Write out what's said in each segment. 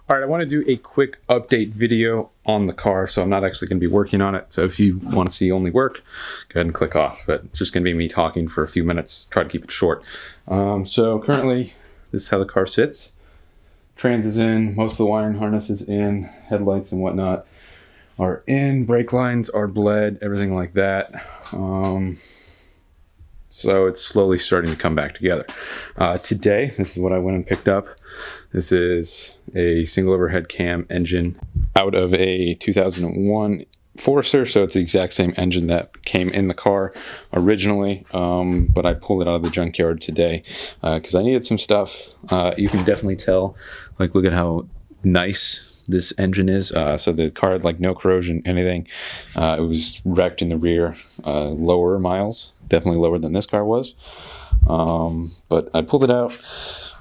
All right, I want to do a quick update video on the car, so I'm not actually going to be working on it. So if you want to see only work, go ahead and click off. But it's just going to be me talking for a few minutes. Try to keep it short. So currently, this is how the car sits. Trans is in, most of the wiring harness is in, headlights and whatnot are in, brake lines are bled, everything like that. So it's slowly starting to come back together. Today, this is what I went and picked up. This is a single overhead cam engine out of a 2001 Forester, so it's the exact same engine that came in the car originally, but I pulled it out of the junkyard today because I needed some stuff. You can definitely tell, like, look at how nice this engine is. So the car had like no corrosion, anything. It was wrecked in the rear, lower miles, definitely lower than this car was. But I pulled it out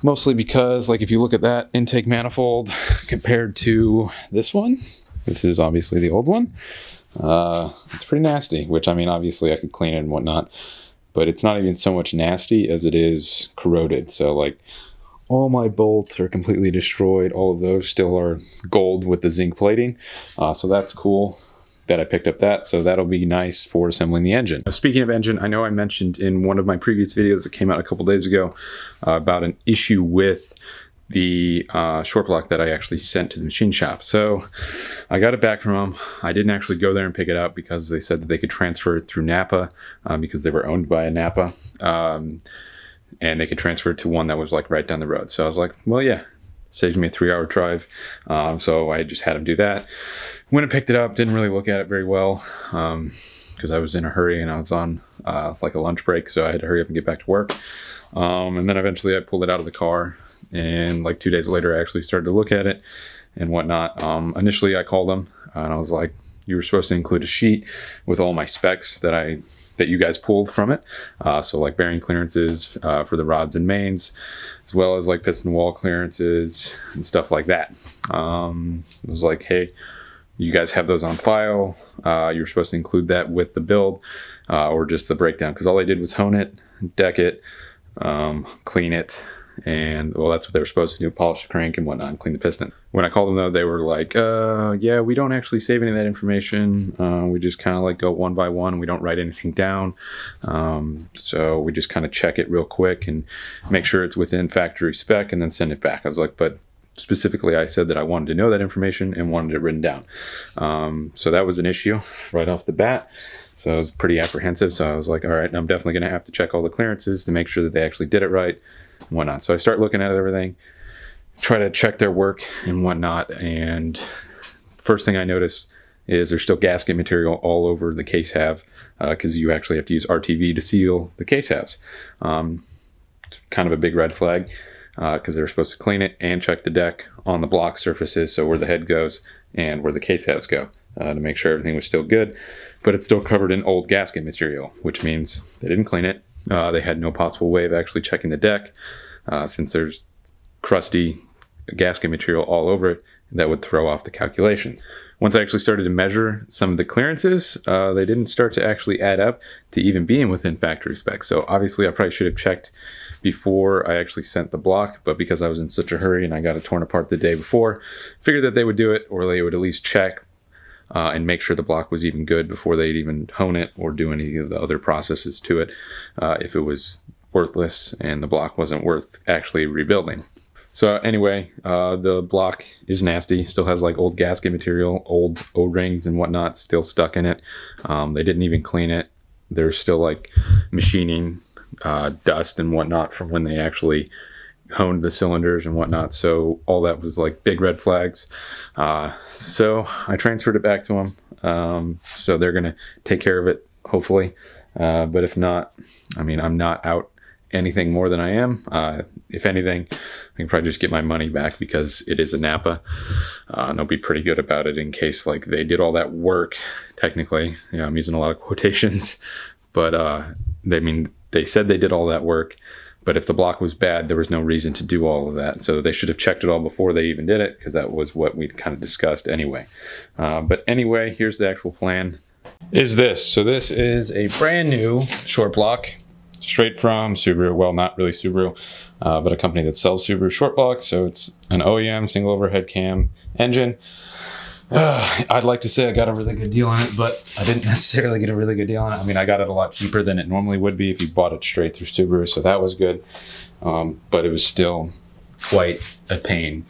mostly because, like, if you look at that intake manifold compared to this one, this is obviously the old one. It's pretty nasty, which, I mean, obviously I could clean it and whatnot, but it's not even so much nasty as it is corroded. So, like, all my bolts are completely destroyed. All of those still are gold with the zinc plating. So that's cool that I picked up that. So that'll be nice for assembling the engine. Speaking of engine, I know I mentioned in one of my previous videos that came out a couple days ago about an issue with the short block that I actually sent to the machine shop. So I got it back from them. I didn't actually go there and pick it up because they said that they could transfer it through Napa because they were owned by a Napa. And they could transfer it to one that was like right down the road. So I was like, well, yeah, saves me a 3-hour drive. So I just had them do that. Went and picked it up, didn't really look at it very well because I was in a hurry and I was on like a lunch break. So I had to hurry up and get back to work. And then eventually I pulled it out of the car, and like 2 days later, I actually started to look at it and whatnot. Initially I called them and I was like, you were supposed to include a sheet with all my specs that you guys pulled from it. So like bearing clearances for the rods and mains, as well as like piston wall clearances and stuff like that. It was like, hey, you guys have those on file. You're supposed to include that with the build or just the breakdown. Because all I did was hone it, deck it, clean it, and well, that's what they were supposed to do, polish the crank and whatnot, and clean the piston. When I called them though, they were like, yeah, we don't actually save any of that information. We just kind of like go one by one. We don't write anything down. So we just kind of check it real quick and make sure it's within factory spec and then send it back. I was like, but specifically I said that I wanted to know that information and wanted it written down. So that was an issue right off the bat. So I was pretty apprehensive. So I was like, all right, I'm definitely going to have to check all the clearances to make sure that they actually did it right and whatnot. So I start looking at everything, try to check their work and whatnot. And first thing I noticed is there's still gasket material all over the case half because you actually have to use RTV to seal the case halves. It's kind of a big red flag because they're supposed to clean it and check the deck on the block surfaces, so where the head goes and where the case halves go, to make sure everything was still good. But it's still covered in old gasket material, which means they didn't clean it. They had no possible way of actually checking the deck since there's crusty gasket material all over it. That would throw off the calculations. Once I actually started to measure some of the clearances, they didn't start to actually add up to even being within factory specs. So obviously I probably should have checked before I actually sent the block, but because I was in such a hurry and I got it torn apart the day before, figured that they would do it, or they would at least check and make sure the block was even good before they'd even hone it or do any of the other processes to it if it was worthless and the block wasn't worth actually rebuilding. So anyway, the block is nasty, still has like old gasket material, old O-rings and whatnot still stuck in it. They didn't even clean it. There's still like machining dust and whatnot from when they actually honed the cylinders and whatnot. So all that was like big red flags. So I transferred it back to them. So they're going to take care of it, hopefully. But if not, I mean, I'm not out anything more than I am. If anything, I can probably just get my money back because it is a Napa. And they'll be pretty good about it in case like they did all that work. Technically, yeah, I'm using a lot of quotations, but they said they did all that work. But if the block was bad, there was no reason to do all of that. So they should have checked it all before they even did it, because that was what we kind of discussed anyway. But anyway, here's the actual plan. Is this. So this is a brand new short block. straight from Subaru. Well, not really Subaru, but a company that sells Subaru short blocks. So it's an OEM single overhead cam engine. I'd like to say I got a really good deal on it, but I didn't necessarily get a really good deal on it. I mean, I got it a lot cheaper than it normally would be if you bought it straight through Subaru, so that was good. But it was still quite a pain,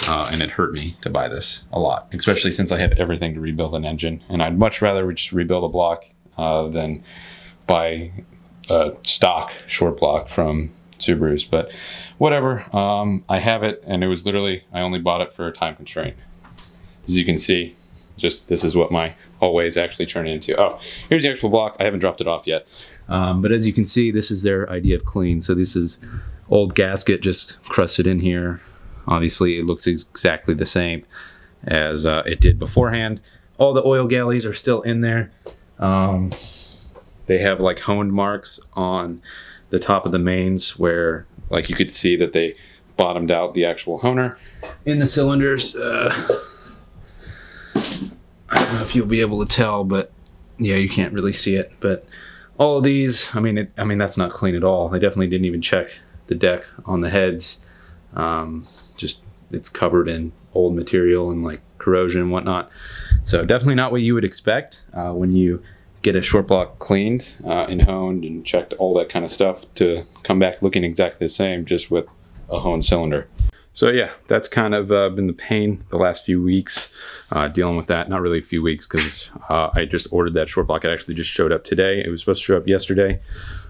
and it hurt me to buy this a lot, especially since I had everything to rebuild an engine, and I'd much rather just rebuild a block than buy a stock short block from Subaru's. But whatever, I have it, and it was literally, I only bought it for a time constraint. As you can see, just this is what my hallways actually turn into. Oh, here's the actual block. I haven't dropped it off yet. But as you can see, this is their idea of clean. So this is old gasket just crusted in here. Obviously, it looks exactly the same as it did beforehand. All the oil galleys are still in there. They have like honed marks on the top of the mains where like you could see that they bottomed out the actual honer. In the cylinders, I don't know if you'll be able to tell, but yeah, you can't really see it. But all of these, I mean, that's not clean at all. They definitely didn't even check the deck on the heads. Just it's covered in old material and like corrosion and whatnot. So definitely not what you would expect when you get a short block cleaned and honed and checked all that kind of stuff to come back looking exactly the same, just with a honed cylinder. So yeah, that's kind of been the pain the last few weeks, dealing with that. Not really a few weeks, because I just ordered that short block. It actually just showed up today. It was supposed to show up yesterday,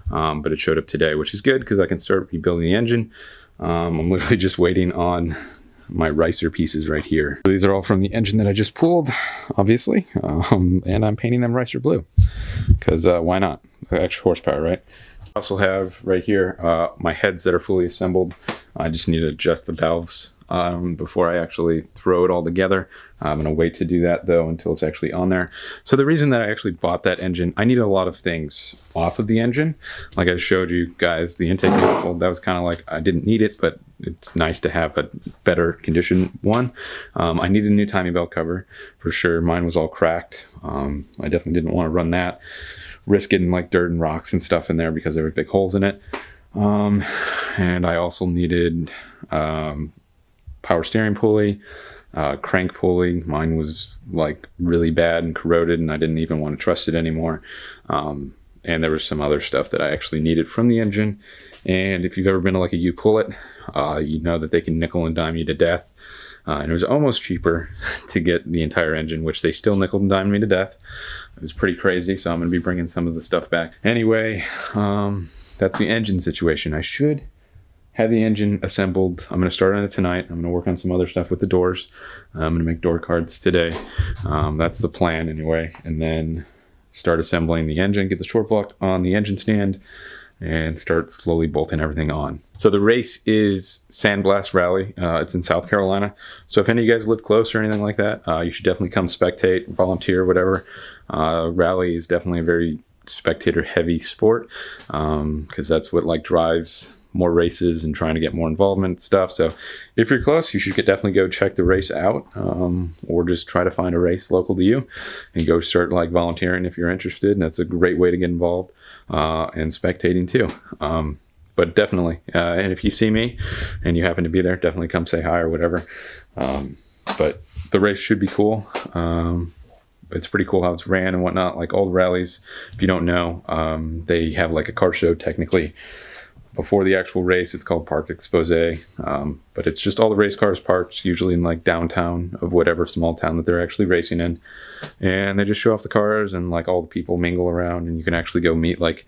but it showed up today, which is good because I can start rebuilding the engine. I'm literally just waiting on my ricer pieces right here. These are all from the engine that I just pulled, obviously, and I'm painting them ricer blue, because why not? Extra horsepower, right? I also have right here my heads that are fully assembled. I just need to adjust the valves before I actually throw it all together. I'm going to wait to do that though until it's actually on there. So the reason that I actually bought that engine, I needed a lot of things off of the engine. Like I showed you guys, the intake manifold, that was kind of like, I didn't need it, but it's nice to have a better condition one. I needed a new timing belt cover for sure. Mine was all cracked. I definitely didn't want to run that, risk getting like dirt and rocks and stuff in there because there were big holes in it. And I also needed power steering pulley, crank pulley. Mine was like really bad and corroded, and I didn't even want to trust it anymore. And there was some other stuff that I actually needed from the engine. And if you've ever been to like a U-Pull-It, you know that they can nickel and dime you to death. And it was almost cheaper to get the entire engine, which they still nickel and dime me to death. It was pretty crazy, so I'm going to be bringing some of the stuff back. Anyway, that's the engine situation. I should have the engine assembled. I'm going to start on it tonight. I'm going to work on some other stuff with the doors. I'm going to make door cards today. That's the plan anyway. And then start assembling the engine, get the short block on the engine stand, and start slowly bolting everything on. So the race is Sandblast Rally. It's in South Carolina. So if any of you guys live close or anything like that, you should definitely come spectate, volunteer, whatever. Rally is definitely a very spectator heavy sport, because that's what like drives more races and trying to get more involvement and stuff. So if you're close, you should definitely go check the race out, or just try to find a race local to you and go start like volunteering if you're interested. And that's a great way to get involved, and spectating too. But definitely, and if you see me and you happen to be there, definitely come say hi or whatever. But the race should be cool. It's pretty cool how it's ran and whatnot. Like all the rallies, if you don't know, they have like a car show technically before the actual race. It's called Park Expose, but it's just all the race cars parked, usually in like downtown of whatever small town that they're actually racing in, and they just show off the cars, and like all the people mingle around, and you can actually go meet like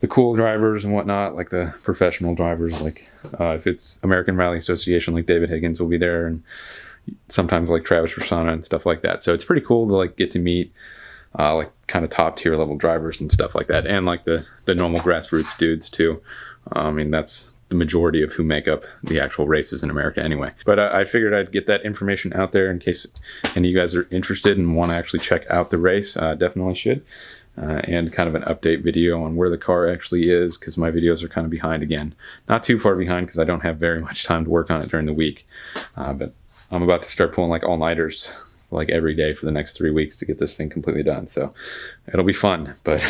the cool drivers and whatnot, like the professional drivers. Like if it's American Rally Association, like David Higgins will be there, and sometimes like Travis Persona and stuff like that. So it's pretty cool to like get to meet like kind of top tier level drivers and stuff like that, and like the normal grassroots dudes too. I mean, that's the majority of who make up the actual races in America anyway. But I figured I'd get that information out there in case any of you guys are interested and want to actually check out the race. Definitely should. And kind of an update video on where the car actually is, because my videos are kind of behind again. Not too far behind, because I don't have very much time to work on it during the week. But I'm about to start pulling like all-nighters like every day for the next 3 weeks to get this thing completely done. So it'll be fun, but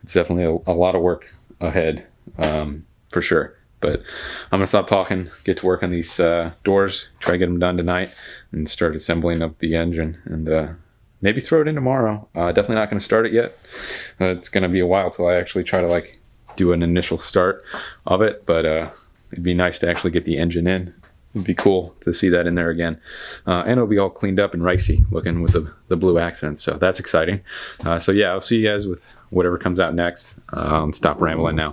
it's definitely a lot of work. ahead for sure. But I'm gonna stop talking, get to work on these doors, try to get them done tonight, and start assembling up the engine, and maybe throw it in tomorrow. Definitely not gonna start it yet. It's gonna be a while till I actually try to like do an initial start of it, but it'd be nice to actually get the engine in. It'd be cool to see that in there again. And it'll be all cleaned up and ricey looking with the blue accents, so that's exciting. So yeah, I'll see you guys with whatever comes out next. I'll stop rambling now.